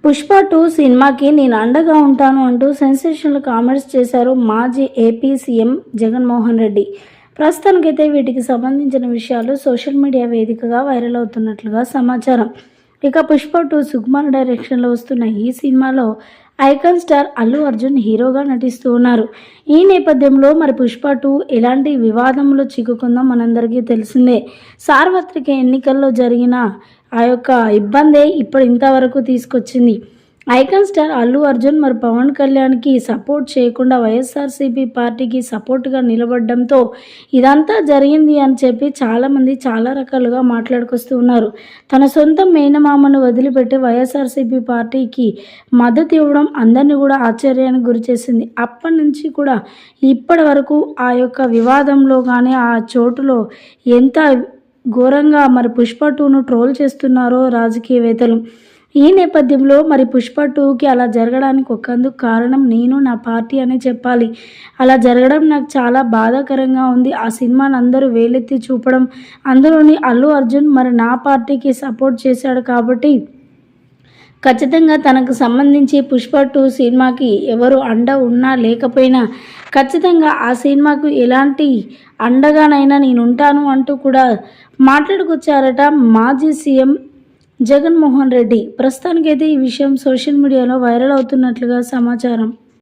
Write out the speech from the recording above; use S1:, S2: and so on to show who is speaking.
S1: పుష్ప 2 సినిమాకి నేను అండగా ఉంటాను అంటూ సెన్సేషనల్ కామెంట్స్ చేశారు మాజీ ఏపీ సీఎం జగన్మోహన్ రెడ్డి. ప్రస్తుతానికైతే వీటికి సంబంధించిన విషయాలు సోషల్ మీడియా వేదికగా వైరల్ అవుతున్నట్లుగా సమాచారం. ఇక పుష్ప 2 సుకుమార్ డైరెక్షన్లో వస్తున్న ఈ సినిమాలో ఐకాన్ స్టార్ అల్లు అర్జున్ హీరోగా నటిస్తూ ఉన్నారు. ఈ నేపథ్యంలో మరి పుష్ప 2 ఎలాంటి వివాదంలో చిక్కుకుందో మనందరికీ తెలిసిందే. సార్వత్రిక ఎన్నికల్లో జరిగిన ఆ యొక్క ఇబ్బందే ఇప్పుడు ఇంతవరకు తీసుకొచ్చింది. ఐకాన్ స్టార్ అల్లు అర్జున్ మరి పవన్ కళ్యాణ్కి సపోర్ట్ చేయకుండా వైఎస్ఆర్సీపీ పార్టీకి సపోర్ట్గా నిలబడడంతో ఇదంతా జరిగింది అని చెప్పి చాలామంది చాలా రకాలుగా మాట్లాడుకొస్తూ ఉన్నారు. తన సొంత మేనమామను వదిలిపెట్టి వైఎస్ఆర్సీపీ పార్టీకి మద్దతు ఇవ్వడం అందరినీ కూడా ఆశ్చర్యానికి గురిచేసింది. అప్పటి నుంచి కూడా ఇప్పటి వరకు ఆ యొక్క వివాదంలో కానీ ఆ చోటులో ఎంత ఘోరంగా మరి పుష్ప 2ను ట్రోల్ చేస్తున్నారో రాజకీయవేత్తలు. ఈ నేపథ్యంలో మరి పుష్ప 2కి అలా జరగడానికి ఒకందుకు కారణం నేను, నా పార్టీ అనే చెప్పాలి. అలా జరగడం నాకు చాలా బాధాకరంగా ఉంది. ఆ సినిమాని అందరూ వేలెత్తి చూపడం, అందులోని అల్లు అర్జున్ మరి నా పార్టీకి సపోర్ట్ చేశాడు కాబట్టి ఖచ్చితంగా తనకు సంబంధించి పుష్ప 2 సినిమాకి ఎవరు అండ ఉన్నా లేకపోయినా ఖచ్చితంగా ఆ సినిమాకు ఎలాంటి అండగానైనా నేను ఉంటాను అంటూ కూడా మాట్లాడుకొచ్చారట మాజీ సీఎం జగన్మోహన్ రెడ్డి. ప్రస్తుతానికైతే ఈ విషయం సోషల్ మీడియాలో వైరల్ అవుతున్నట్లుగా సమాచారం.